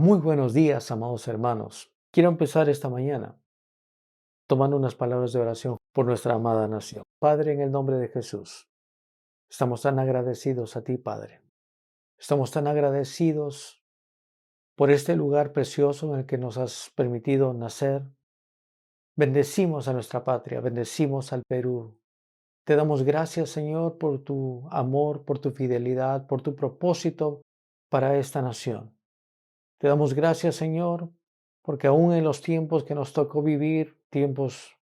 Muy buenos días, amados hermanos. Quiero empezar esta mañana tomando unas palabras de oración por nuestra amada nación. Padre, en el nombre de Jesús, estamos tan agradecidos a ti, Padre. Estamos tan agradecidos por este lugar precioso en el que nos has permitido nacer. Bendecimos a nuestra patria, bendecimos al Perú. Te damos gracias, Señor, por tu amor, por tu fidelidad, por tu propósito para esta nación. Te damos gracias, Señor, porque aún en los tiempos que nos tocó vivir, tiempos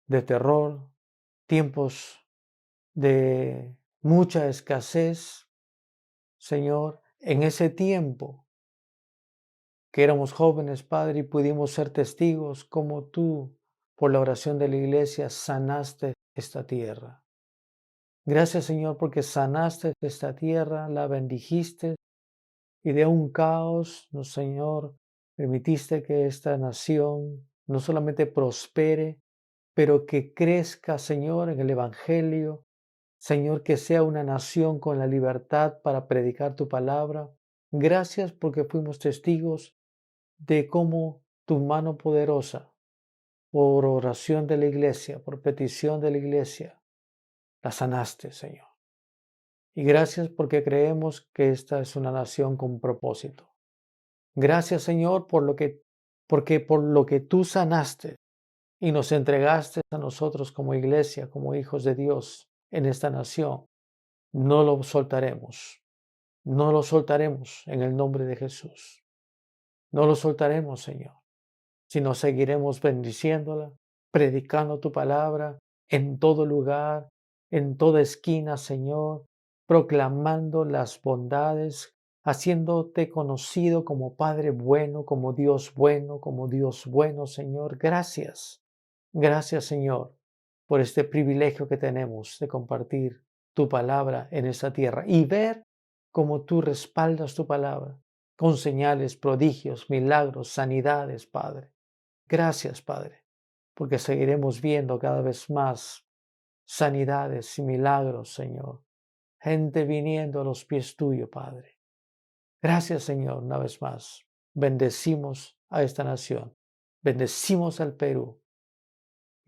de terror, tiempos de mucha escasez, Señor, en ese tiempo que éramos jóvenes, Padre, y pudimos ser testigos como tú, por la oración de la iglesia, sanaste esta tierra. Gracias, Señor, porque sanaste esta tierra, la bendijiste y de un caos, no, Señor, permitiste que esta nación no solamente prospere, pero que crezca, Señor, en el Evangelio. Señor, que sea una nación con la libertad para predicar tu palabra. Gracias porque fuimos testigos de cómo tu mano poderosa, por oración de la iglesia, por petición de la iglesia, la sanaste, Señor. Y gracias porque creemos que esta es una nación con propósito. Gracias, Señor, porque por lo que tú sanaste y nos entregaste a nosotros como iglesia, como hijos de Dios en esta nación, no lo soltaremos. No lo soltaremos en el nombre de Jesús. No lo soltaremos, Señor, sino seguiremos bendiciéndola, predicando tu palabra en todo lugar, en toda esquina, Señor, proclamando las bondades, haciéndote conocido como Padre bueno, como Dios bueno, como Dios bueno, Señor. Gracias. Gracias, Señor, por este privilegio que tenemos de compartir tu palabra en esta tierra y ver cómo tú respaldas tu palabra con señales, prodigios, milagros, sanidades, Padre. Gracias, Padre, porque seguiremos viendo cada vez más sanidades y milagros, Señor. Gente viniendo a los pies tuyos, Padre. Gracias, Señor, una vez más. Bendecimos a esta nación. Bendecimos al Perú.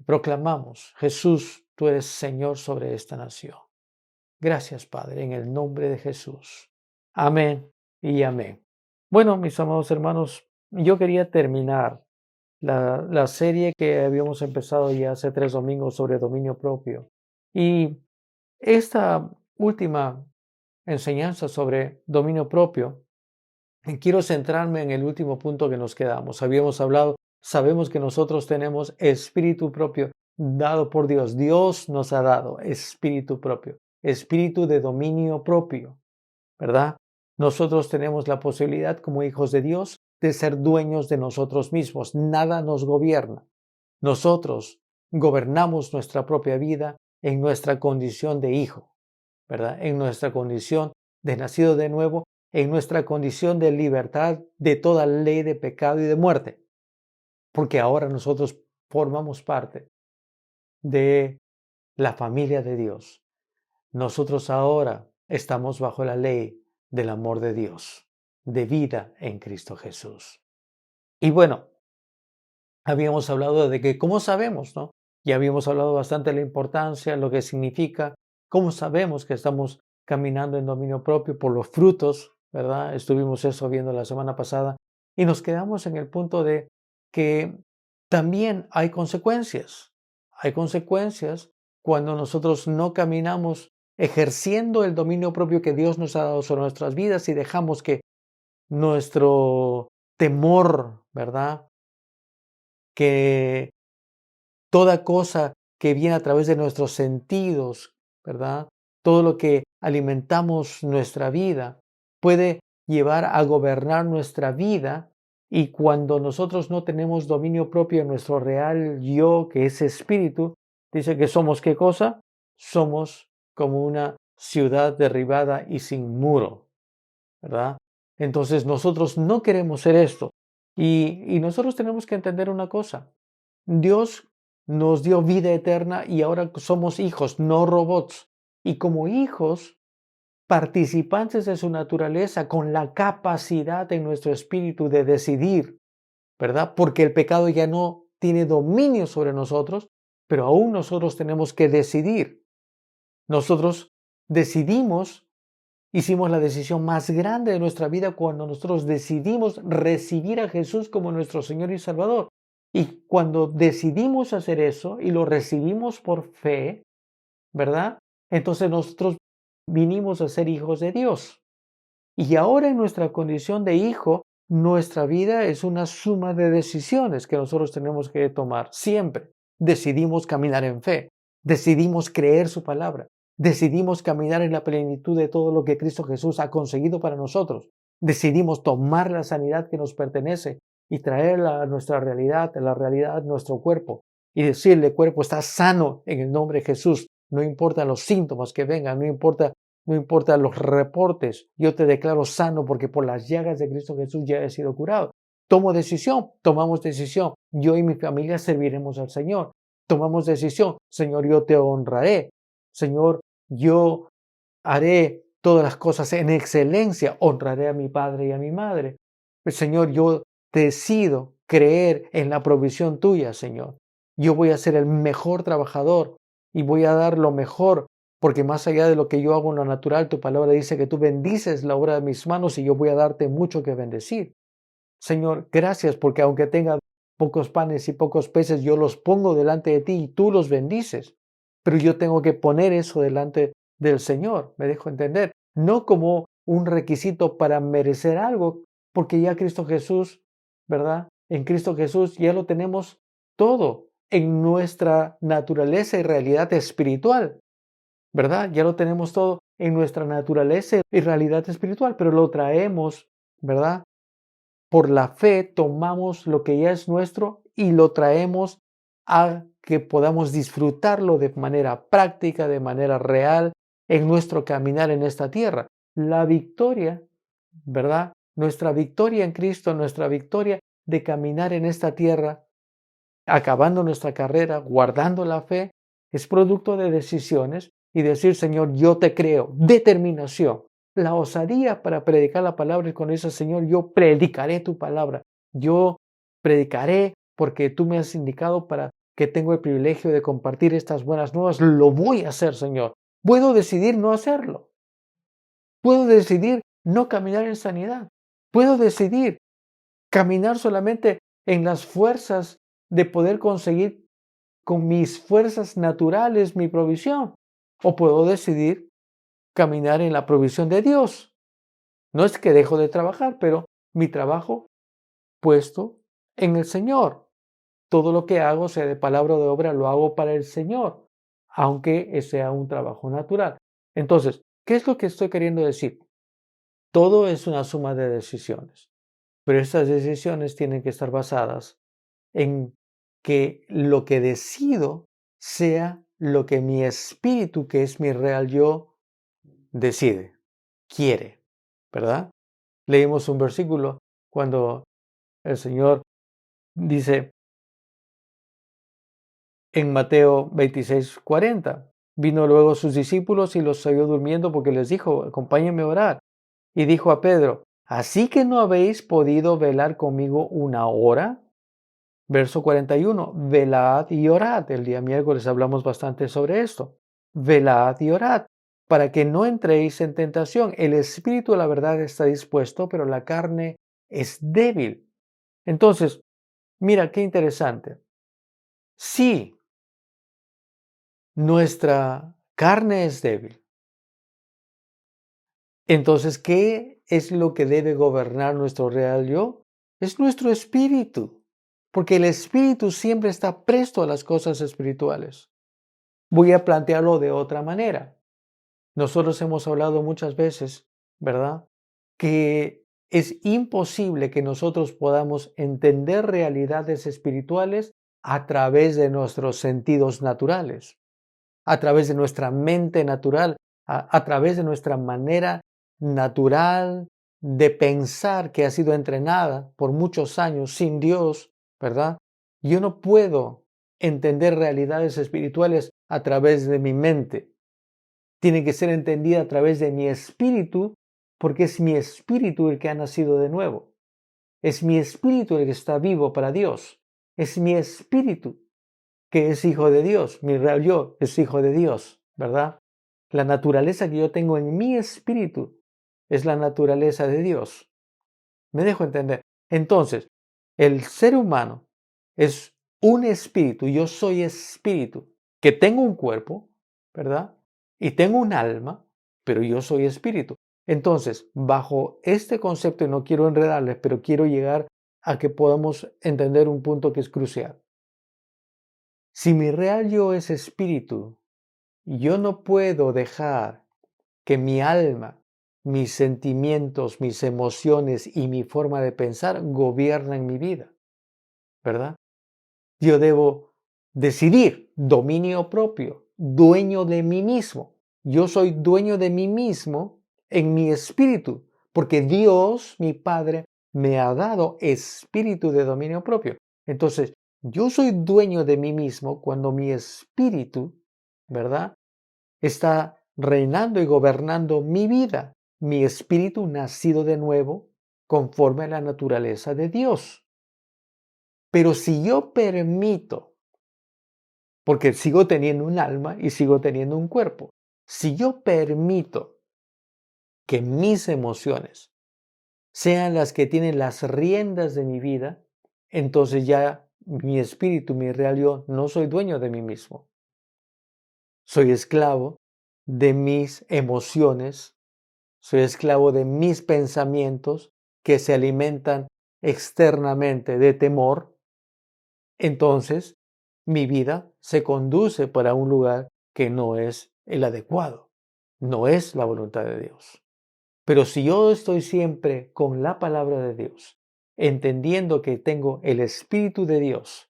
Proclamamos, Jesús, tú eres Señor sobre esta nación. Gracias, Padre, en el nombre de Jesús. Amén y amén. Bueno, mis amados hermanos, yo quería terminar la serie que habíamos empezado ya hace 3 domingos sobre dominio propio. Y esta última enseñanza sobre dominio propio, quiero centrarme en el último punto que nos quedamos. Habíamos hablado, sabemos que nosotros tenemos espíritu propio dado por Dios. Dios nos ha dado espíritu propio, espíritu de dominio propio, ¿verdad? Nosotros tenemos la posibilidad como hijos de Dios de ser dueños de nosotros mismos. Nada nos gobierna. Nosotros gobernamos nuestra propia vida en nuestra condición de hijo, ¿verdad? En nuestra condición de nacido de nuevo, en nuestra condición de libertad de toda ley de pecado y de muerte. Porque ahora nosotros formamos parte de la familia de Dios. Nosotros ahora estamos bajo la ley del amor de Dios, de vida en Cristo Jesús. Y bueno, habíamos hablado de que, ¿cómo sabemos, no? Ya habíamos hablado bastante de la importancia, lo que significa, cómo sabemos que estamos caminando en dominio propio por los frutos, ¿verdad? Estuvimos eso viendo la semana pasada y nos quedamos en el punto de que también hay consecuencias. Hay consecuencias cuando nosotros no caminamos ejerciendo el dominio propio que Dios nos ha dado sobre nuestras vidas y dejamos que nuestro temor, ¿verdad? Que toda cosa que viene a través de nuestros sentidos, ¿verdad? Todo lo que alimentamos nuestra vida puede llevar a gobernar nuestra vida, y cuando nosotros no tenemos dominio propio en nuestro real yo, que es espíritu, dice que somos ¿qué cosa? Somos como una ciudad derribada y sin muro, ¿verdad? Entonces nosotros no queremos ser esto. Y nosotros tenemos que entender una cosa. Dios nos dio vida eterna y ahora somos hijos, no robots. Y como hijos participantes de su naturaleza, con la capacidad en nuestro espíritu de decidir, ¿verdad? Porque el pecado ya no tiene dominio sobre nosotros, pero aún nosotros tenemos que decidir. Nosotros decidimos, hicimos la decisión más grande de nuestra vida cuando nosotros decidimos recibir a Jesús como nuestro Señor y Salvador. Y cuando decidimos hacer eso y lo recibimos por fe, ¿verdad? Entonces nosotros vinimos a ser hijos de Dios. Y ahora en nuestra condición de hijo, nuestra vida es una suma de decisiones que nosotros tenemos que tomar siempre. Decidimos caminar en fe, decidimos creer su palabra, decidimos caminar en la plenitud de todo lo que Cristo Jesús ha conseguido para nosotros. Decidimos tomar la sanidad que nos pertenece y traerla a nuestra realidad, a la realidad de nuestro cuerpo. Y decirle, cuerpo, estás sano en el nombre de Jesús. No importan los síntomas que vengan, no importa los reportes, yo te declaro sano porque por las llagas de Cristo Jesús ya he sido curado. Tomo decisión, tomamos decisión. Yo y mi familia serviremos al Señor. Tomamos decisión, Señor, yo te honraré. Señor, yo haré todas las cosas en excelencia. Honraré a mi padre y a mi madre. Señor, yo decido creer en la provisión tuya, Señor. Yo voy a ser el mejor trabajador y voy a dar lo mejor, porque más allá de lo que yo hago en lo natural, tu palabra dice que tú bendices la obra de mis manos y yo voy a darte mucho que bendecir. Señor, gracias porque aunque tenga pocos panes y pocos peces, yo los pongo delante de ti y tú los bendices. Pero yo tengo que poner eso delante del Señor, me dejo entender, no como un requisito para merecer algo, porque ya Cristo Jesús, ¿verdad? En Cristo Jesús ya lo tenemos todo en nuestra naturaleza y realidad espiritual, ¿verdad? Ya lo tenemos todo en nuestra naturaleza y realidad espiritual, pero lo traemos, ¿verdad? Por la fe tomamos lo que ya es nuestro y lo traemos a que podamos disfrutarlo de manera práctica, de manera real, en nuestro caminar en esta tierra. La victoria, ¿verdad? Nuestra victoria en Cristo, nuestra victoria de caminar en esta tierra, acabando nuestra carrera, guardando la fe, es producto de decisiones y decir, Señor, yo te creo, determinación, la osadía para predicar la palabra y con eso, Señor, yo predicaré tu palabra, yo predicaré porque tú me has indicado para que tengo el privilegio de compartir estas buenas nuevas, lo voy a hacer, Señor. Puedo decidir no hacerlo, puedo decidir no caminar en sanidad, puedo decidir caminar solamente en las fuerzas de poder conseguir con mis fuerzas naturales mi provisión. O puedo decidir caminar en la provisión de Dios. No es que dejo de trabajar, pero mi trabajo puesto en el Señor. Todo lo que hago, sea de palabra o de obra, lo hago para el Señor, aunque sea un trabajo natural. Entonces, ¿qué es lo que estoy queriendo decir? Todo es una suma de decisiones, pero estas decisiones tienen que estar basadas en que lo que decido sea lo que mi espíritu, que es mi real yo, decide, quiere, ¿verdad? Leímos un versículo cuando el Señor dice en Mateo 26:40, vino luego sus discípulos y los halló durmiendo porque les dijo, acompáñenme a orar. Y dijo a Pedro, ¿así que no habéis podido velar conmigo una hora? Verso 41, velad y orad. El día miércoles hablamos bastante sobre esto. Velad y orad, para que no entréis en tentación. El espíritu, la verdad, está dispuesto, pero la carne es débil. Entonces, mira qué interesante. Si nuestra carne es débil, entonces, ¿qué es lo que debe gobernar nuestro real yo? Es nuestro espíritu, porque el espíritu siempre está presto a las cosas espirituales. Voy a plantearlo de otra manera. Nosotros hemos hablado muchas veces, ¿verdad? Que es imposible que nosotros podamos entender realidades espirituales a través de nuestros sentidos naturales, a través de nuestra mente natural, a través de nuestra manera natural de pensar que ha sido entrenada por muchos años sin Dios, ¿verdad? Yo no puedo entender realidades espirituales a través de mi mente. tiene que ser entendida a través de mi espíritu, porque es mi espíritu el que ha nacido de nuevo. Es mi espíritu el que está vivo para Dios. Es mi espíritu que es hijo de Dios. Mi real yo es hijo de Dios, ¿verdad? La naturaleza que yo tengo en mi espíritu es la naturaleza de Dios. ¿Me dejo entender? Entonces, el ser humano es un espíritu, yo soy espíritu, que tengo un cuerpo, ¿verdad? Y tengo un alma, pero yo soy espíritu. Entonces, bajo este concepto, y no quiero enredarles, pero quiero llegar a que podamos entender un punto que es crucial. Si mi real yo es espíritu, yo no puedo dejar que mi alma, mis sentimientos, mis emociones y mi forma de pensar gobiernen mi vida, ¿verdad? Yo debo decidir dominio propio, dueño de mí mismo. Yo soy dueño de mí mismo en mi espíritu, porque Dios, mi Padre, me ha dado espíritu de dominio propio. Entonces, yo soy dueño de mí mismo cuando mi espíritu, ¿verdad?, está reinando y gobernando mi vida, mi espíritu nacido de nuevo conforme a la naturaleza de Dios. Pero si yo permito, porque sigo teniendo un alma y sigo teniendo un cuerpo, si yo permito que mis emociones sean las que tienen las riendas de mi vida, entonces ya mi espíritu, mi real yo, no soy dueño de mí mismo. Soy esclavo de mis emociones, soy esclavo de mis pensamientos que se alimentan externamente de temor. Entonces, mi vida se conduce para un lugar que no es el adecuado, no es la voluntad de Dios. Pero si yo estoy siempre con la palabra de Dios, entendiendo que tengo el Espíritu de Dios,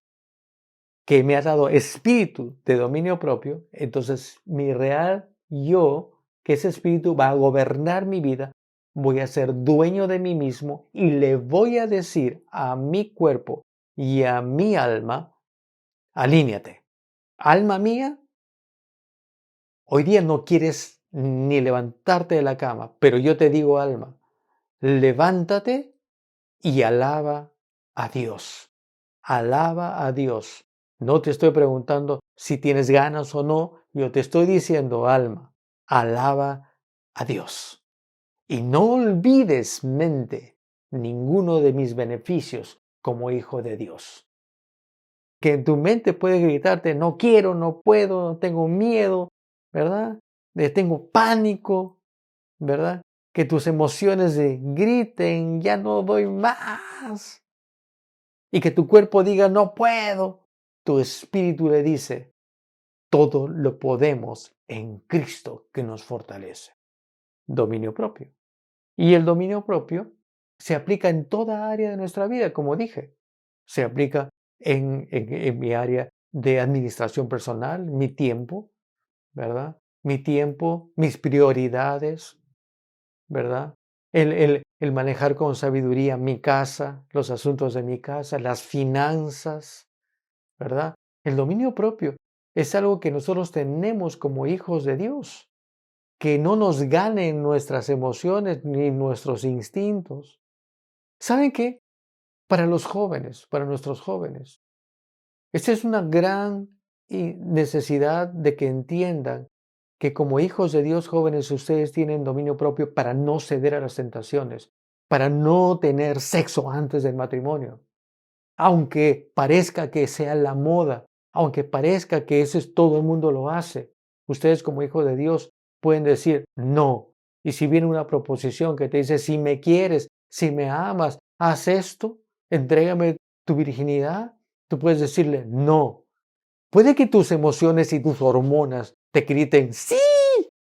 que me ha dado espíritu de dominio propio, entonces mi real yo, que ese espíritu va a gobernar mi vida, voy a ser dueño de mí mismo y le voy a decir a mi cuerpo y a mi alma, alíñate. Alma mía, hoy día no quieres ni levantarte de la cama, pero yo te digo, alma, levántate y alaba a Dios. Alaba a Dios. No te estoy preguntando si tienes ganas o no, yo te estoy diciendo, alma, alaba a Dios. Y no olvides, mente, ninguno de mis beneficios como hijo de Dios. Que en tu mente puede gritarte, no quiero, no puedo, tengo miedo, ¿verdad? Tengo pánico, ¿verdad? Que tus emociones griten, ya no doy más. Y que tu cuerpo diga, no puedo. Tu espíritu le dice, todo lo podemos en Cristo que nos fortalece. Dominio propio. Y el dominio propio se aplica en toda área de nuestra vida, como dije. Se aplica en mi área de administración personal, mi tiempo, ¿verdad? Mi tiempo, mis prioridades, ¿verdad? El manejar con sabiduría mi casa, los asuntos de mi casa, las finanzas, ¿verdad? El dominio propio es algo que nosotros tenemos como hijos de Dios, que no nos ganen nuestras emociones ni nuestros instintos. ¿Saben qué? Para los jóvenes, para nuestros jóvenes, esta es una gran necesidad de que entiendan que como hijos de Dios jóvenes ustedes tienen dominio propio para no ceder a las tentaciones, para no tener sexo antes del matrimonio. Aunque parezca que sea la moda, aunque parezca que eso es todo el mundo lo hace, ustedes como hijos de Dios pueden decir no. Y si viene una proposición que te dice, si me quieres, si me amas, haz esto, entrégame tu virginidad, tú puedes decirle no. Puede que tus emociones y tus hormonas te griten sí,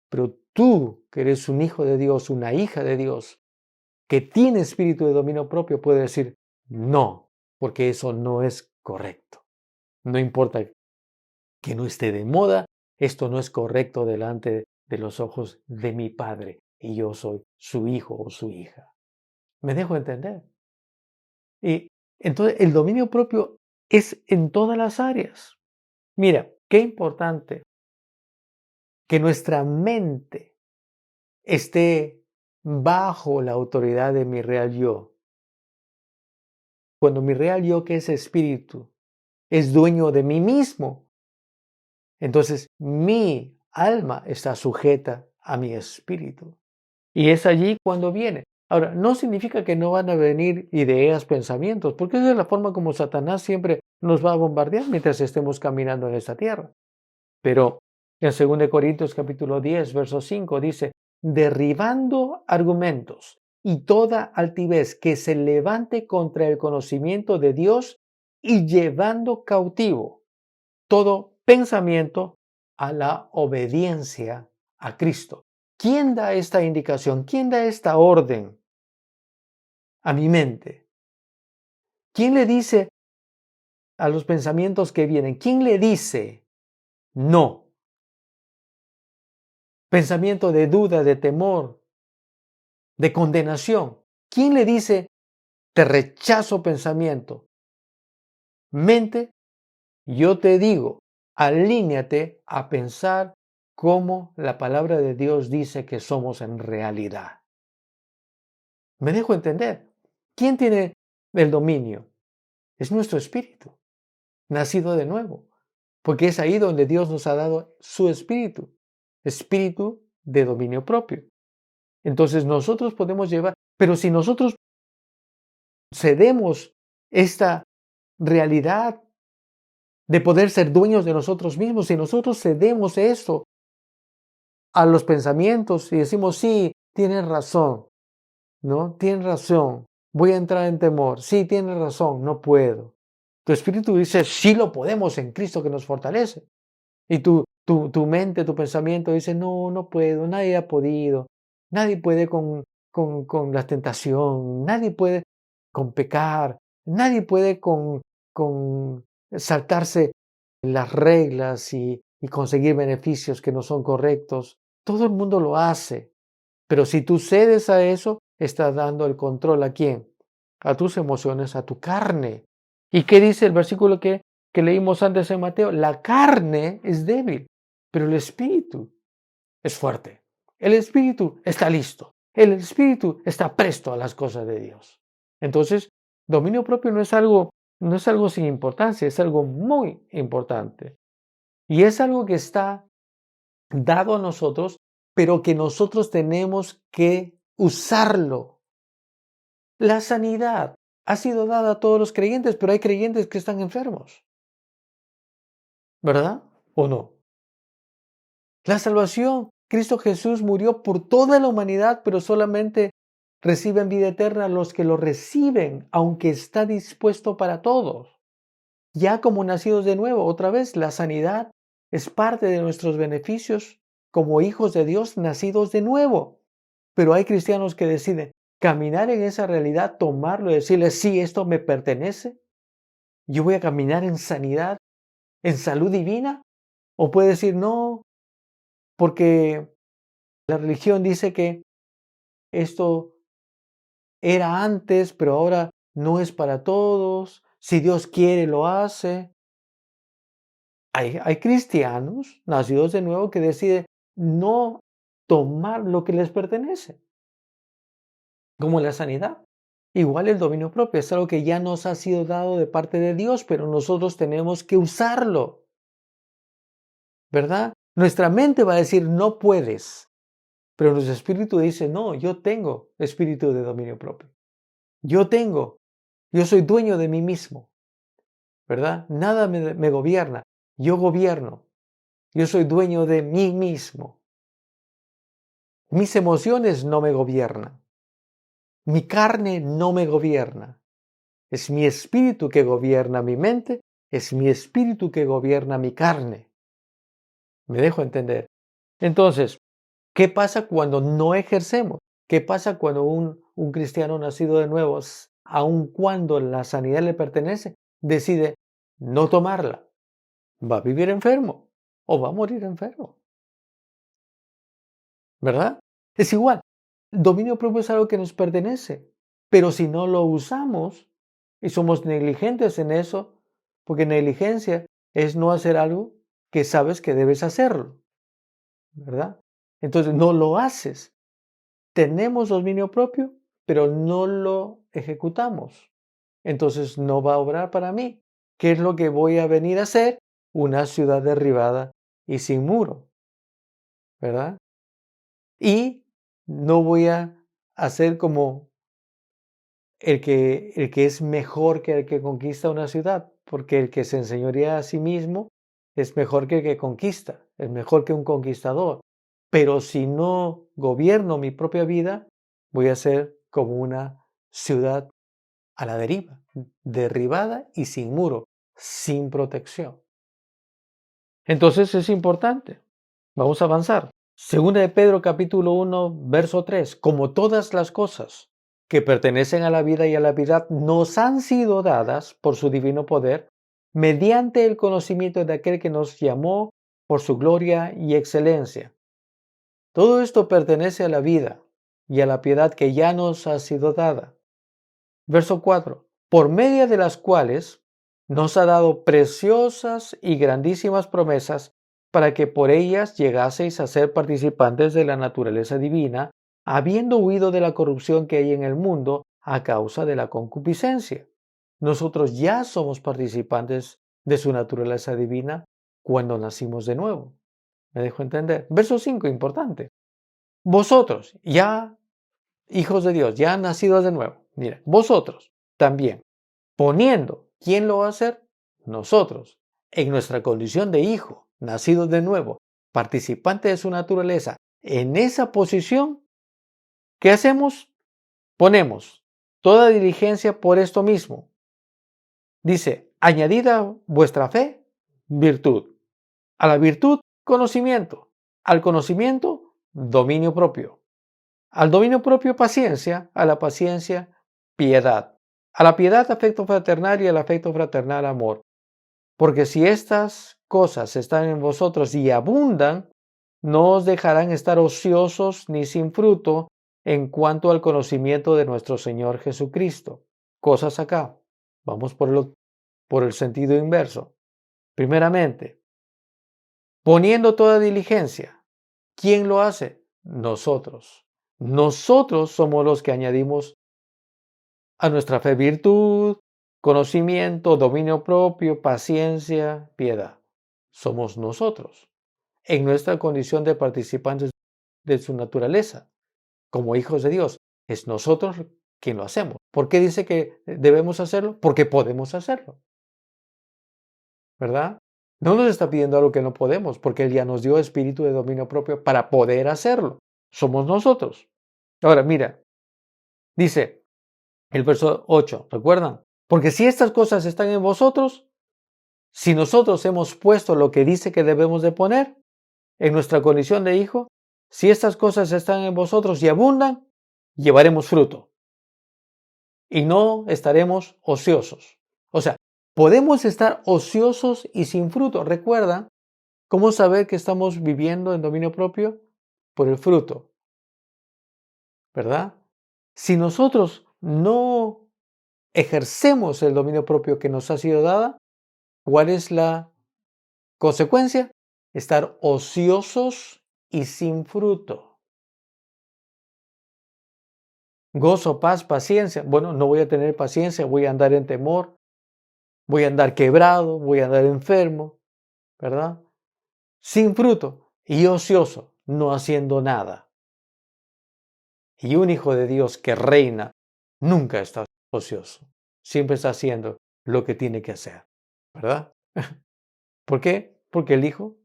pero tú, que eres un hijo de Dios, una hija de Dios, que tiene espíritu de dominio propio, puede decir no, porque eso no es correcto. No importa que no esté de moda, esto no es correcto delante de los ojos de mi Padre y yo soy su hijo o su hija. ¿Me dejo entender? Y entonces el dominio propio es en todas las áreas. Mira, qué importante que nuestra mente esté bajo la autoridad de mi real yo. Cuando mi real yo, que es espíritu, es dueño de mí mismo, entonces mi alma está sujeta a mi espíritu. Y es allí cuando viene. Ahora, no significa que no van a venir ideas, pensamientos, porque esa es la forma como Satanás siempre nos va a bombardear mientras estemos caminando en esta tierra. Pero en 2 Corintios capítulo 10, verso 5 dice, derribando argumentos y toda altivez que se levante contra el conocimiento de Dios y llevando cautivo todo pensamiento a la obediencia a Cristo. ¿Quién da esta indicación? ¿Quién da esta orden a mi mente? ¿Quién le dice a los pensamientos que vienen? ¿Quién le dice no? Pensamiento de duda, de temor, de condenación. ¿Quién le dice te rechazo pensamiento? Mente, yo te digo, alíñate a pensar como la palabra de Dios dice que somos en realidad. ¿Me dejo entender? ¿Quién tiene el dominio? Es nuestro espíritu, nacido de nuevo, porque es ahí donde Dios nos ha dado su espíritu, espíritu de dominio propio. Entonces nosotros podemos llevar, pero si nosotros cedemos esta realidad de poder ser dueños de nosotros mismos, si nosotros cedemos eso a los pensamientos y decimos, sí, tienes razón, ¿no? Tienes razón, voy a entrar en temor, sí, tienes razón, no puedo. Tu espíritu dice, sí lo podemos en Cristo que nos fortalece. Y tu mente, tu pensamiento dice, no, no puedo, nadie ha podido, nadie puede con la tentación, nadie puede con pecar, nadie puede con saltarse las reglas y conseguir beneficios que no son correctos. Todo el mundo lo hace, pero si tú cedes a eso, estás dando el control ¿a quién? A tus emociones, a tu carne. ¿Y qué dice el versículo que leímos antes en Mateo? La carne es débil, pero el espíritu es fuerte. El espíritu está listo. El espíritu está presto a las cosas de Dios. Entonces, dominio propio no es algo sin importancia, es algo muy importante. Y es algo que está dado a nosotros, pero que nosotros tenemos que usarlo. La sanidad ha sido dada a todos los creyentes, pero hay creyentes que están enfermos. ¿Verdad? ¿O no? La salvación, Cristo Jesús murió por toda la humanidad, pero solamente reciben vida eterna los que lo reciben, aunque está dispuesto para todos. Ya como nacidos de nuevo, otra vez, la sanidad es parte de nuestros beneficios como hijos de Dios nacidos de nuevo. Pero hay cristianos que deciden caminar en esa realidad, tomarlo y decirle, sí, esto me pertenece. Yo voy a caminar en sanidad, en salud divina. O puede decir, no, porque la religión dice que esto era antes, pero ahora no es para todos. Si Dios quiere, lo hace. Hay cristianos nacidos de nuevo que deciden no tomar lo que les pertenece, como la sanidad. Igual el dominio propio es algo que ya nos ha sido dado de parte de Dios, pero nosotros tenemos que usarlo, ¿verdad? Nuestra mente va a decir, no puedes, pero nuestro espíritu dice, no, yo tengo espíritu de dominio propio. Yo soy dueño de mí mismo, ¿verdad? Nada me gobierna, yo gobierno, yo soy dueño de mí mismo. Mis emociones no me gobiernan, mi carne no me gobierna. Es mi espíritu que gobierna mi mente, es mi espíritu que gobierna mi carne. ¿Me dejo entender? Entonces, ¿qué pasa cuando no ejercemos? ¿Qué pasa cuando un cristiano nacido de nuevo, aun cuando la sanidad le pertenece, decide no tomarla? Va a vivir enfermo o va a morir enfermo, ¿verdad? Es igual, el dominio propio es algo que nos pertenece, pero si no lo usamos y somos negligentes en eso, porque negligencia es no hacer algo que sabes que debes hacerlo. ¿verdad? Entonces no lo haces. Tenemos dominio propio, pero no lo ejecutamos. Entonces no va a obrar para mí. ¿Qué es lo que voy a venir a hacer? Una ciudad derribada y sin muro, ¿verdad? Y no voy a hacer como el que es mejor que el que conquista una ciudad, porque el que se enseñorea a sí mismo es mejor que el que conquista, es mejor que un conquistador. Pero si no gobierno mi propia vida, voy a ser como una ciudad a la deriva, derribada y sin muro, sin protección. Entonces es importante. Vamos a avanzar. Segunda de Pedro capítulo 1, verso 3. Como todas las cosas que pertenecen a la vida y a la piedad nos han sido dadas por su divino poder, mediante el conocimiento de aquel que nos llamó por su gloria y excelencia. Todo esto pertenece a la vida y a la piedad que ya nos ha sido dada. Verso 4. Por medio de las cuales nos ha dado preciosas y grandísimas promesas para que por ellas llegaseis a ser participantes de la naturaleza divina, habiendo huido de la corrupción que hay en el mundo a causa de la concupiscencia. Nosotros ya somos participantes de su naturaleza divina cuando nacimos de nuevo. ¿Me dejo entender? Verso 5, importante. Vosotros, ya hijos de Dios, ya nacidos de nuevo, mira, vosotros también, poniendo, ¿quién lo va a hacer? Nosotros, en nuestra condición de hijo, nacidos de nuevo, participante de su naturaleza, en esa posición, ¿qué hacemos? Ponemos toda diligencia por esto mismo. Dice, añadida vuestra fe, virtud. A la virtud, conocimiento. Al conocimiento, dominio propio. Al dominio propio, paciencia. A la paciencia, piedad. A la piedad, afecto fraternal, y al afecto fraternal, amor. Porque si estas cosas están en vosotros y abundan, no os dejarán estar ociosos ni sin fruto en cuanto al conocimiento de nuestro Señor Jesucristo. Cosas acá. Vamos por el sentido inverso. Primeramente, poniendo toda diligencia. ¿Quién lo hace? Nosotros. Nosotros somos los que añadimos a nuestra fe virtud, conocimiento, dominio propio, paciencia, piedad. Somos nosotros, en nuestra condición de participantes de su naturaleza, como hijos de Dios. Es nosotros quien lo hacemos. ¿Por qué dice que debemos hacerlo? Porque podemos hacerlo, ¿verdad? No nos está pidiendo algo que no podemos, porque Él ya nos dio espíritu de dominio propio para poder hacerlo. Somos nosotros. Ahora, mira, dice el verso 8, ¿recuerdan? Porque si estas cosas están en vosotros, si nosotros hemos puesto lo que dice que debemos de poner en nuestra condición de hijo, si estas cosas están en vosotros y abundan, llevaremos fruto y no estaremos ociosos. O sea, podemos estar ociosos y sin fruto. Recuerda, ¿cómo saber que estamos viviendo en dominio propio? Por el fruto, ¿verdad? Si nosotros no ejercemos el dominio propio que nos ha sido dada, ¿cuál es la consecuencia? Estar ociosos y sin fruto. Gozo, paz, paciencia. Bueno, no voy a tener paciencia, voy a andar en temor, voy a andar quebrado, voy a andar enfermo, ¿verdad? Sin fruto y ocioso, no haciendo nada. Y un hijo de Dios que reina nunca está ocioso, siempre está haciendo lo que tiene que hacer, ¿verdad? ¿Por qué? Porque el hijo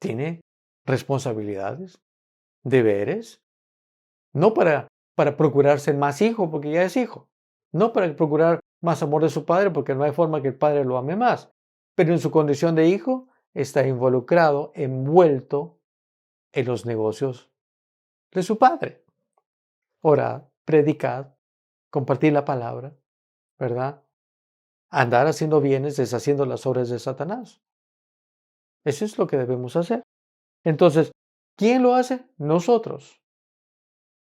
tiene responsabilidades, deberes, no para procurar ser más hijo, porque ya es hijo, no para procurar más amor de su padre, porque no hay forma que el padre lo ame más, pero en su condición de hijo está involucrado, envuelto en los negocios de su padre. Orar, predicar, compartir la palabra, ¿verdad? Andar haciendo bienes, deshaciendo las obras de Satanás. Eso es lo que debemos hacer. Entonces, ¿quién lo hace? Nosotros.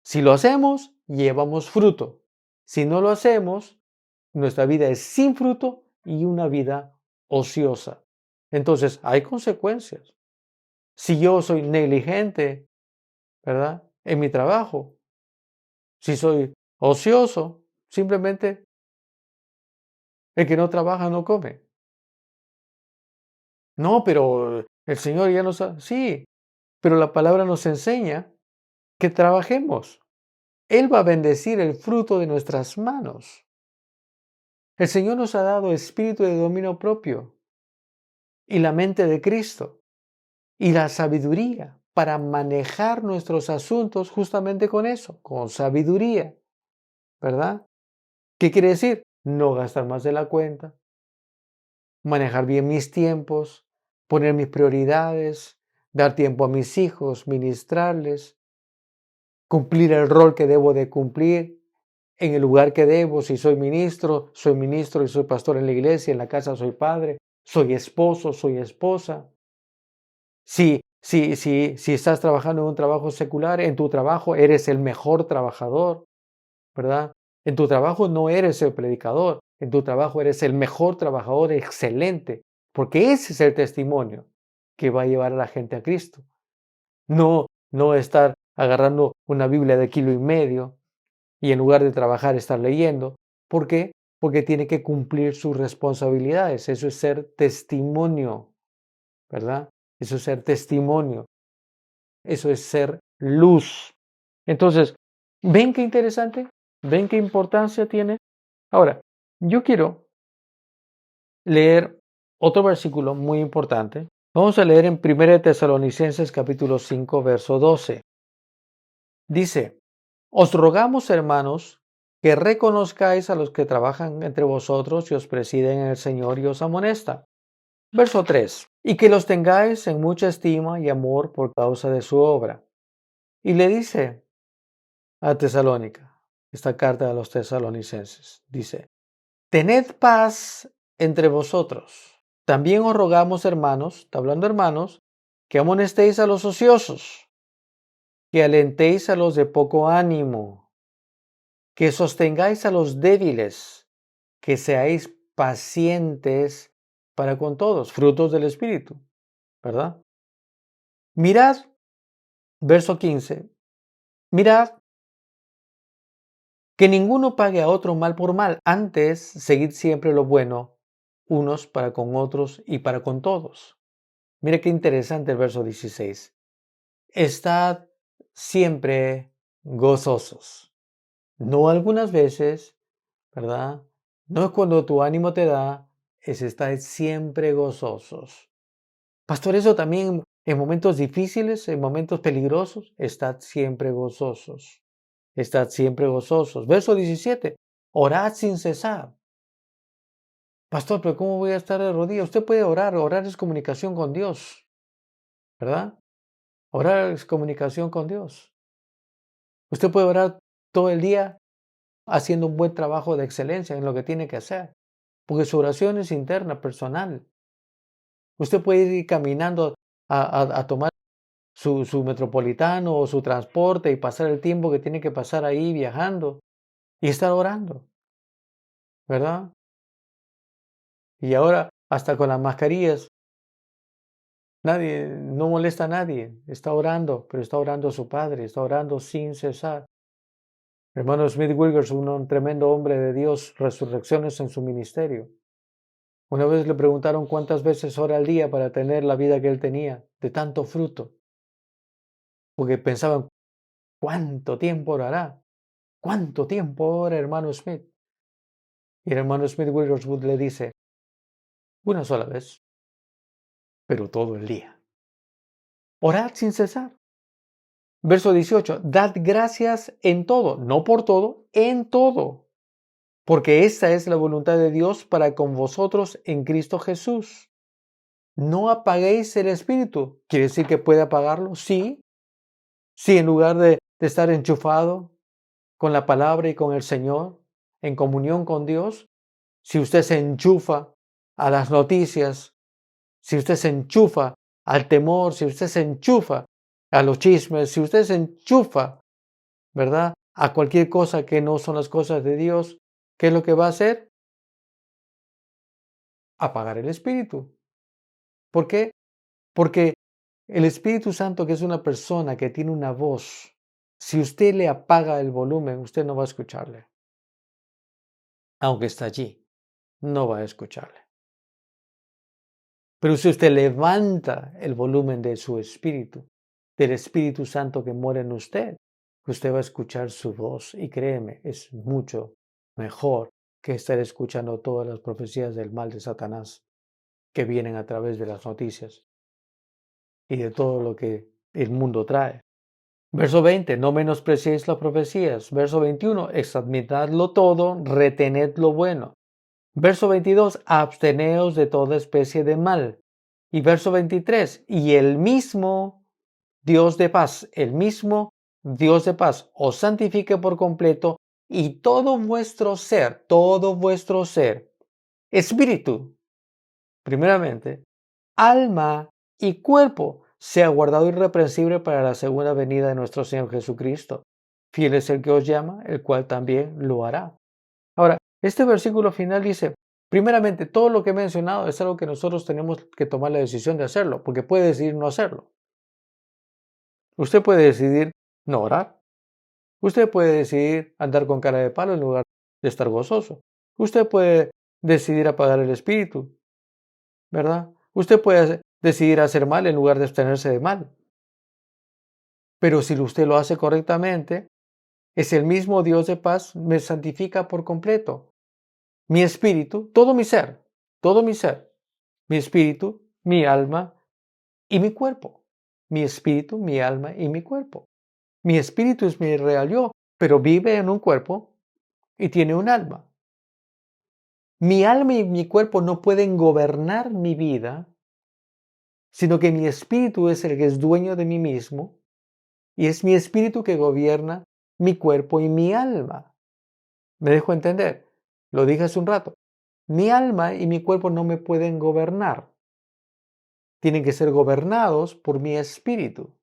Si lo hacemos, llevamos fruto. Si no lo hacemos, nuestra vida es sin fruto y una vida ociosa. Entonces, hay consecuencias. si yo soy negligente, ¿verdad? En mi trabajo, si soy ocioso, simplemente el que no trabaja no come. No, pero el Señor ya nos ha... Sí, pero la palabra nos enseña que trabajemos. Él va a bendecir el fruto de nuestras manos. El Señor nos ha dado espíritu de dominio propio y la mente de Cristo y la sabiduría para manejar nuestros asuntos justamente con eso, con sabiduría, ¿verdad? ¿Qué quiere decir? No gastar más de la cuenta, manejar bien mis tiempos, poner mis prioridades, dar tiempo a mis hijos, ministrarles, cumplir el rol que debo de cumplir en el lugar que debo. Si soy ministro y soy pastor en la iglesia, en la casa soy padre, soy esposo, soy esposa. Si estás trabajando en un trabajo secular, en tu trabajo eres el mejor trabajador, ¿verdad? En tu trabajo no eres el predicador, en tu trabajo eres el mejor trabajador, excelente, porque ese es el testimonio que va a llevar a la gente a Cristo. No estar agarrando una Biblia de 1,5 kilos y en lugar de trabajar estar leyendo. ¿Por qué? Porque tiene que cumplir sus responsabilidades. Eso es ser testimonio, ¿verdad? Eso es ser testimonio. Eso es ser luz. Entonces, ¿ven qué interesante? ¿Ven qué importancia tiene? Ahora, yo quiero leer otro versículo muy importante. Vamos a leer en 1 Tesalonicenses capítulo 5, verso 12. Dice, os rogamos, hermanos, que reconozcáis a los que trabajan entre vosotros y os presiden en el Señor y os amonestan. Verso 3. Y que los tengáis en mucha estima y amor por causa de su obra. Y le dice a Tesalónica, esta carta a los tesalonicenses, dice, tened paz entre vosotros. También os rogamos, hermanos, está hablando hermanos, que amonestéis a los ociosos, que alentéis a los de poco ánimo, que sostengáis a los débiles, que seáis pacientes para con todos, frutos del Espíritu, ¿verdad? Mirad, verso 15, mirad que ninguno pague a otro mal por mal, antes seguid siempre lo bueno, unos para con otros y para con todos. Mire qué interesante el verso 16. Estad siempre gozosos. No algunas veces, ¿verdad? No es cuando tu ánimo te da, es estar siempre gozosos. Pastor, eso también en momentos difíciles, en momentos peligrosos, estad siempre gozosos. Estad siempre gozosos. Verso 17. Orad sin cesar. Pastor, pero ¿cómo voy a estar de rodillas? Usted puede orar. Orar es comunicación con Dios, ¿verdad? Orar es comunicación con Dios. Usted puede orar todo el día haciendo un buen trabajo de excelencia en lo que tiene que hacer, porque su oración es interna, personal. Usted puede ir caminando a tomar su metropolitano o su transporte y pasar el tiempo que tiene que pasar ahí viajando y estar orando, ¿verdad? Y ahora, hasta con las mascarillas, nadie, no molesta a nadie. Está orando, pero está orando a su Padre, está orando sin cesar. Hermano Smith Wilkerson, un tremendo hombre de Dios, resurrecciones en su ministerio. Una vez le preguntaron cuántas veces ora al día para tener la vida que él tenía, de tanto fruto. Porque pensaban, ¿cuánto tiempo orará? ¿Cuánto tiempo ora hermano Smith? Y el hermano Smith Wilkerson le dice, una sola vez, pero todo el día. Orad sin cesar. Verso 18, dad gracias en todo, no por todo, en todo, porque esta es la voluntad de Dios para con vosotros en Cristo Jesús. No apaguéis el espíritu. ¿Quiere decir que puede apagarlo? Sí. Sí, en lugar de estar enchufado con la palabra y con el Señor, en comunión con Dios, si usted se enchufa a las noticias, si usted se enchufa al temor, si usted se enchufa a los chismes, si usted se enchufa, ¿verdad?, a cualquier cosa que no son las cosas de Dios, ¿qué es lo que va a hacer? Apagar el espíritu. ¿Por qué? Porque El Espíritu Santo, que es una persona que tiene una voz, si usted le apaga el volumen, usted no va a escucharle. Aunque está allí, no va a escucharle. Pero si usted levanta el volumen de su espíritu, del Espíritu Santo que mora en usted va a escuchar su voz. Y créeme, es mucho mejor que estar escuchando todas las profecías del mal de Satanás que vienen a través de las noticias y de todo lo que el mundo trae. Verso 20, no menospreciéis las profecías. Verso 21, examinadlo todo, retened lo bueno. Verso 22, absteneos de toda especie de mal. Y verso 23, y el mismo Dios de paz, os santifique por completo, y todo vuestro ser, espíritu, primeramente, alma y cuerpo, sea guardado irreprensible para la segunda venida de nuestro Señor Jesucristo. Fiel es el que os llama, el cual también lo hará. Ahora, este versículo final dice, primeramente, todo lo que he mencionado es algo que nosotros tenemos que tomar la decisión de hacerlo, porque puede decidir no hacerlo. Usted puede decidir no orar. Usted puede decidir andar con cara de palo en lugar de estar gozoso. Usted puede decidir apagar el espíritu, ¿verdad? Usted puede decidir hacer mal en lugar de abstenerse de mal. Pero si usted lo hace correctamente, es el mismo Dios de paz, me santifica por completo. Mi espíritu, todo mi ser, mi espíritu, mi alma y mi cuerpo. Mi espíritu, mi alma y mi cuerpo. Mi espíritu es mi real yo, pero vive en un cuerpo y tiene un alma. Mi alma y mi cuerpo no pueden gobernar mi vida, sino que mi espíritu es el que es dueño de mí mismo y es mi espíritu que gobierna mi cuerpo y mi alma. ¿Me dejo entender? Lo dije hace un rato. Mi alma y mi cuerpo no me pueden gobernar. Tienen que ser gobernados por mi espíritu.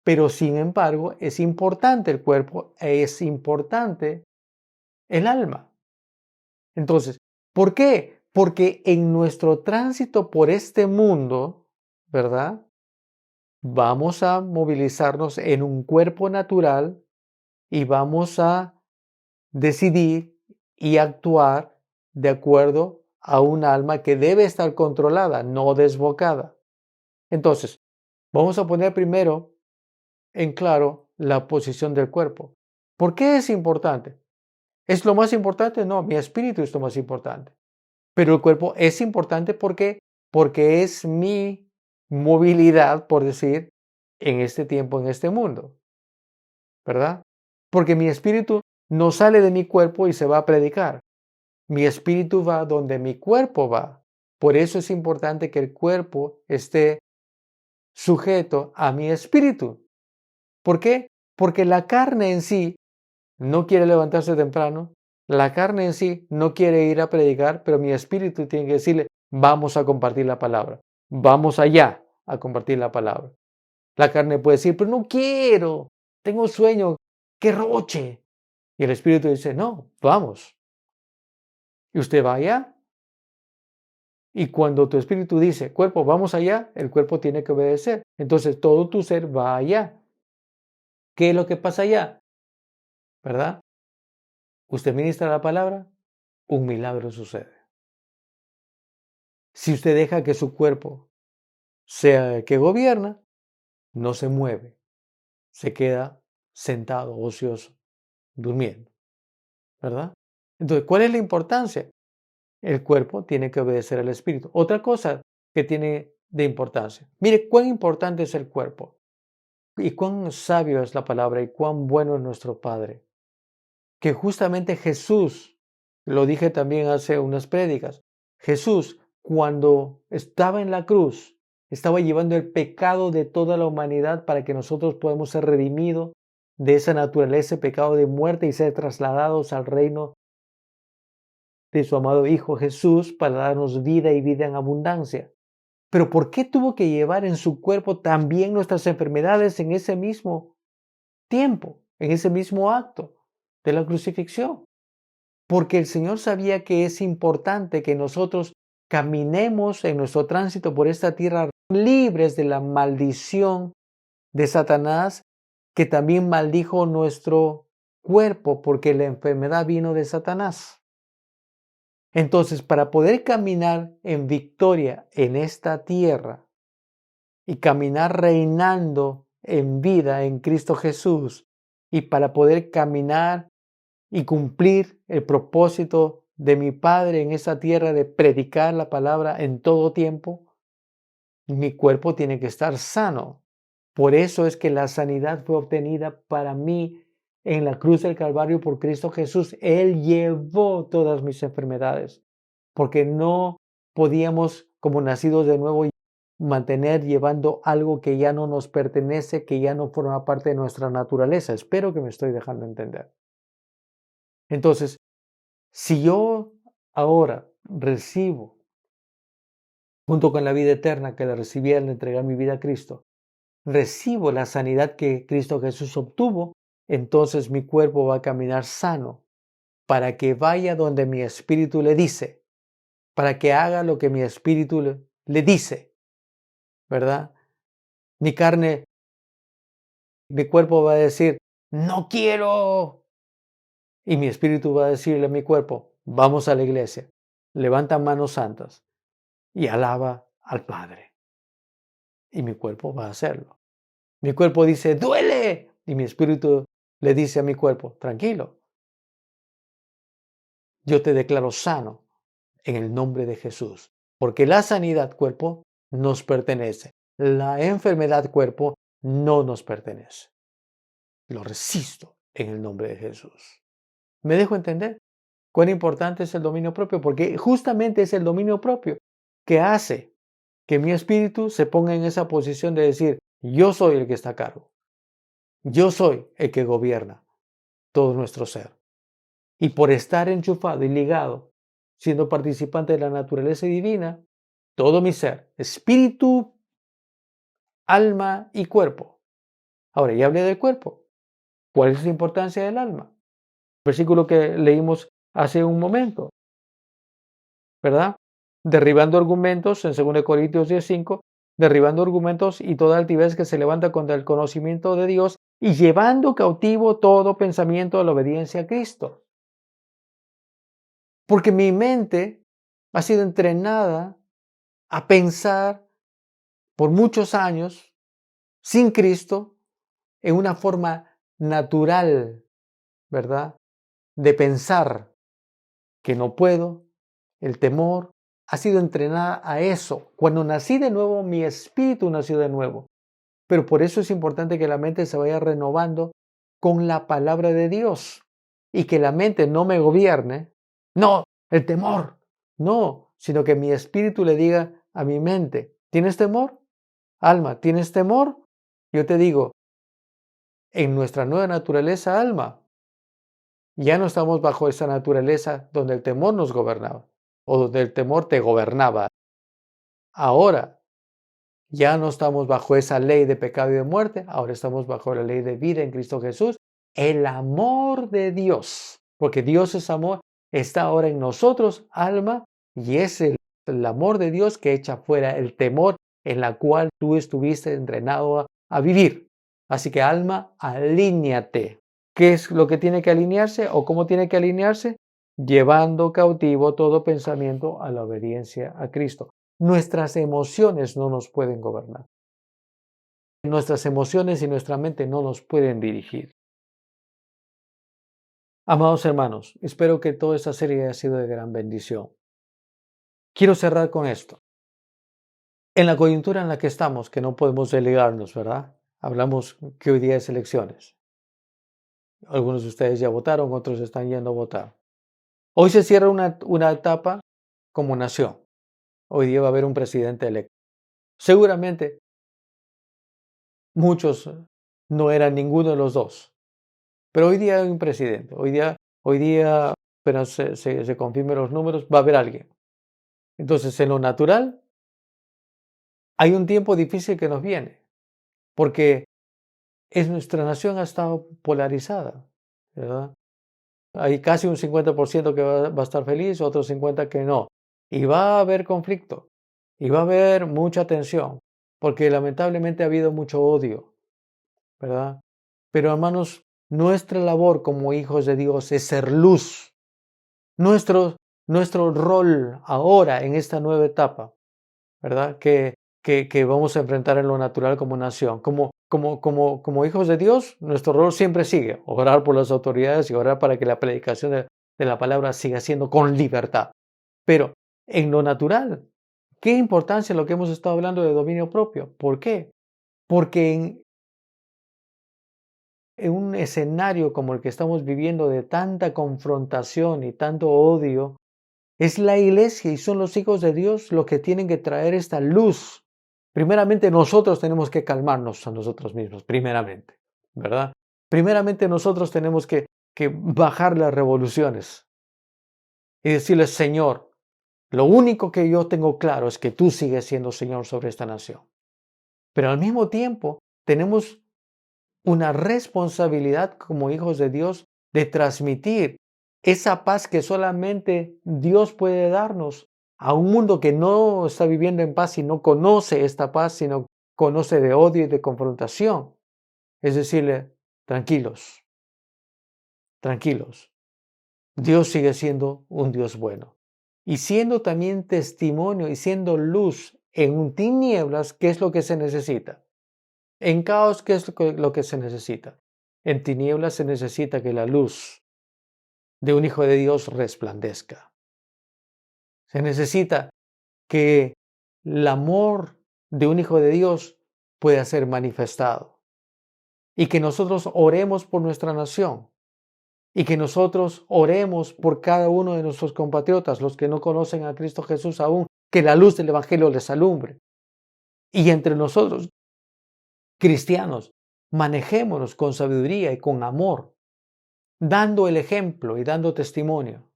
Pero sin embargo, es importante el cuerpo e es importante el alma. Entonces, ¿por qué? Porque en nuestro tránsito por este mundo, ¿verdad? Vamos a movilizarnos en un cuerpo natural y vamos a decidir y actuar de acuerdo a un alma que debe estar controlada, no desbocada. Entonces, vamos a poner primero en claro la posición del cuerpo. ¿Por qué es importante? ¿Es lo más importante? No, mi espíritu es lo más importante. Pero el cuerpo es importante porque es mi movilidad, por decir, en este tiempo, en este mundo, ¿verdad? Porque mi espíritu no sale de mi cuerpo y se va a predicar. Mi espíritu va donde mi cuerpo va. Por eso es importante que el cuerpo esté sujeto a mi espíritu. ¿Por qué? Porque la carne en sí no quiere levantarse temprano, la carne en sí no quiere ir a predicar, pero mi espíritu tiene que decirle, vamos a compartir la palabra, vamos allá a compartir la palabra. La carne puede decir, pero no quiero, tengo sueño, que roche. Y el espíritu dice, no, vamos. Y usted va allá. Y cuando tu espíritu dice, cuerpo, vamos allá, el cuerpo tiene que obedecer. Entonces todo tu ser va allá. ¿Qué es lo que pasa allá? ¿Verdad? Usted ministra la palabra, un milagro sucede. Si usted deja que su cuerpo sea el que gobierna, no se mueve, se queda sentado, ocioso, durmiendo, ¿verdad? Entonces, ¿cuál es la importancia? El cuerpo tiene que obedecer al espíritu. Otra cosa que tiene de importancia. Mire cuán importante es el cuerpo y cuán sabio es la palabra y cuán bueno es nuestro Padre. Que justamente Jesús, lo dije también hace unas prédicas, Jesús cuando estaba en la cruz, estaba llevando el pecado de toda la humanidad para que nosotros podamos ser redimidos de esa naturaleza, pecado de muerte y ser trasladados al reino de su amado Hijo Jesús para darnos vida y vida en abundancia. Pero ¿por qué tuvo que llevar en su cuerpo también nuestras enfermedades en ese mismo tiempo, en ese mismo acto de la crucifixión? Porque el Señor sabía que es importante que nosotros caminemos en nuestro tránsito por esta tierra libres de la maldición de Satanás, que también maldijo nuestro cuerpo, porque la enfermedad vino de Satanás. Entonces, para poder caminar en victoria en esta tierra y caminar reinando en vida en Cristo Jesús, y para poder caminar y cumplir el propósito de mi Padre en esa tierra de predicar la palabra en todo tiempo, mi cuerpo tiene que estar sano. Por eso es que la sanidad fue obtenida para mí en la cruz del Calvario por Cristo Jesús. Él llevó todas mis enfermedades, porque no podíamos, como nacidos de nuevo, mantener llevando algo que ya no nos pertenece, que ya no forma parte de nuestra naturaleza. Espero que me estoy dejando entender. Entonces, si yo ahora recibo, junto con la vida eterna que la recibí al entregar mi vida a Cristo, recibo la sanidad que Cristo Jesús obtuvo, entonces mi cuerpo va a caminar sano para que vaya donde mi espíritu le dice, para que haga lo que mi espíritu le dice, ¿verdad? Mi carne, mi cuerpo va a decir, no quiero. Y mi espíritu va a decirle a mi cuerpo, vamos a la iglesia, levanta manos santas y alaba al Padre. Y mi cuerpo va a hacerlo. Mi cuerpo dice, duele. Y mi espíritu le dice a mi cuerpo, tranquilo, yo te declaro sano en el nombre de Jesús. Porque la sanidad, cuerpo, nos pertenece. La enfermedad, cuerpo, no nos pertenece. Lo resisto en el nombre de Jesús. ¿Me dejo entender? Cuán importante es el dominio propio, porque justamente es el dominio propio que hace que mi espíritu se ponga en esa posición de decir, yo soy el que está a cargo. Yo soy el que gobierna todo nuestro ser. Y por estar enchufado y ligado, siendo participante de la naturaleza divina, todo mi ser, espíritu, alma y cuerpo. Ahora ya hablé del cuerpo. ¿Cuál es la importancia del alma? Versículo que leímos hace un momento, ¿verdad? Derribando argumentos en 2 Corintios 10:5, derribando argumentos y toda altivez que se levanta contra el conocimiento de Dios y llevando cautivo todo pensamiento a la obediencia a Cristo. Porque mi mente ha sido entrenada a pensar por muchos años sin Cristo en una forma natural, ¿verdad? De pensar que no puedo, el temor, ha sido entrenada a eso. Cuando nací de nuevo, mi espíritu nació de nuevo. Pero por eso es importante que la mente se vaya renovando con la palabra de Dios y que la mente no me gobierne. No, el temor. No, sino que mi espíritu le diga a mi mente, ¿tienes temor? Alma, ¿tienes temor? Yo te digo, en nuestra nueva naturaleza, alma, ya no estamos bajo esa naturaleza donde el temor nos gobernaba o donde el temor te gobernaba. Ahora ya no estamos bajo esa ley de pecado y de muerte, ahora estamos bajo la ley de vida en Cristo Jesús. El amor de Dios, porque Dios es amor, está ahora en nosotros, alma, y es el amor de Dios que echa fuera el temor en la cual tú estuviste entrenado a vivir. Así que alma, alíñate. ¿Qué es lo que tiene que alinearse o cómo tiene que alinearse? Llevando cautivo todo pensamiento a la obediencia a Cristo. Nuestras emociones no nos pueden gobernar. Nuestras emociones y nuestra mente no nos pueden dirigir. Amados hermanos, espero que toda esta serie haya sido de gran bendición. Quiero cerrar con esto. En la coyuntura en la que estamos, que no podemos delegarnos, ¿verdad? Hablamos que hoy día es elecciones. Algunos de ustedes ya votaron, otros están yendo a votar. Hoy se cierra una etapa como nación. Hoy día va a haber un presidente electo. Seguramente muchos no eran ninguno de los dos. Pero hoy día hay un presidente. Hoy día apenas se confirmen los números, va a haber alguien. Entonces, en lo natural, hay un tiempo difícil que nos viene. Porque nuestra nación ha estado polarizada, ¿verdad? Hay casi un 50% que va a estar feliz, otro 50% que no. Y va a haber conflicto. Y va a haber mucha tensión. porque lamentablemente ha habido mucho odio, ¿verdad? Pero hermanos, nuestra labor como hijos de Dios es ser luz. Nuestro, nuestro rol ahora en esta nueva etapa, ¿verdad? Que vamos a enfrentar en lo natural como nación. Como hijos de Dios, nuestro rol siempre sigue. Orar por las autoridades y orar para que la predicación de la palabra siga siendo con libertad. Pero en lo natural, ¿qué importancia lo que hemos estado hablando de dominio propio? ¿Por qué? Porque en un escenario como el que estamos viviendo de tanta confrontación y tanto odio, es la iglesia y son los hijos de Dios los que tienen que traer esta luz. Primeramente nosotros tenemos que calmarnos a nosotros mismos, primeramente, ¿verdad? Primeramente nosotros tenemos que bajar las revoluciones y decirle, Señor, lo único que yo tengo claro es que tú sigues siendo Señor sobre esta nación. Pero al mismo tiempo tenemos una responsabilidad como hijos de Dios de transmitir esa paz que solamente Dios puede darnos a un mundo que no está viviendo en paz y no conoce esta paz, sino conoce de odio y de confrontación. Es decirle, tranquilos, tranquilos. Dios sigue siendo un Dios bueno. Y siendo también testimonio y siendo luz en tinieblas, ¿qué es lo que se necesita? En caos, ¿qué es lo que se necesita? En tinieblas se necesita que la luz de un hijo de Dios resplandezca. Se necesita que el amor de un hijo de Dios pueda ser manifestado. Y que nosotros oremos por nuestra nación. Y que nosotros oremos por cada uno de nuestros compatriotas, los que no conocen a Cristo Jesús aún, que la luz del Evangelio les alumbre. Y entre nosotros, cristianos, manejémonos con sabiduría y con amor, dando el ejemplo y dando testimonio.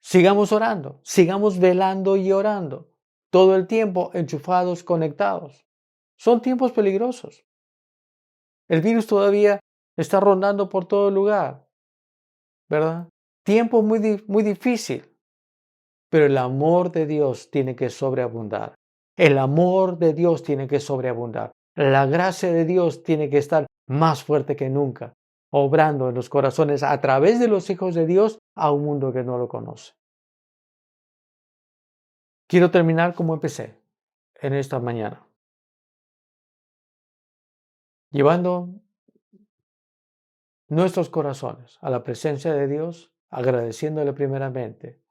Sigamos orando, sigamos velando y orando, todo el tiempo enchufados, conectados. Son tiempos peligrosos. El virus todavía está rondando por todo lugar, ¿verdad? Tiempo muy difícil, pero el amor de Dios tiene que sobreabundar. El amor de Dios tiene que sobreabundar. La gracia de Dios tiene que estar más fuerte que nunca, obrando en los corazones a través de los hijos de Dios a un mundo que no lo conoce. Quiero terminar como empecé en esta mañana, llevando nuestros corazones a la presencia de Dios, agradeciéndole primeramente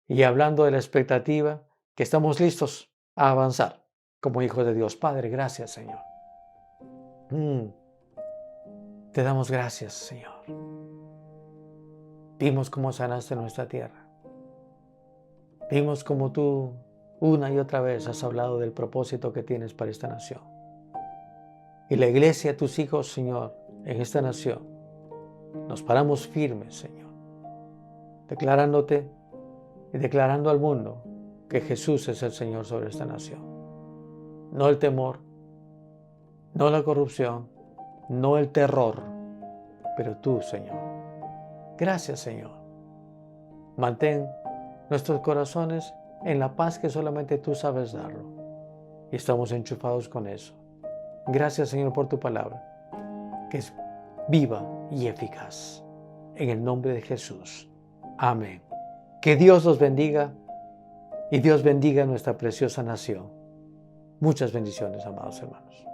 y hablando de la expectativa que estamos listos a avanzar como hijos de Dios. Padre, gracias, Señor. Te damos gracias, Señor. Vimos cómo sanaste nuestra tierra. Vimos cómo tú una y otra vez has hablado del propósito que tienes para esta nación. Y la iglesia, tus hijos, Señor, en esta nación, nos paramos firmes, Señor, declarándote y declarando al mundo que Jesús es el Señor sobre esta nación. No el temor, no la corrupción, no el terror, pero tú, Señor. Gracias, Señor. Mantén nuestros corazones en la paz que solamente tú sabes darlo. Y estamos enchufados con eso. Gracias, Señor, por tu palabra, que es viva y eficaz. En el nombre de Jesús. Amén. Que Dios los bendiga y Dios bendiga nuestra preciosa nación. Muchas bendiciones, amados hermanos.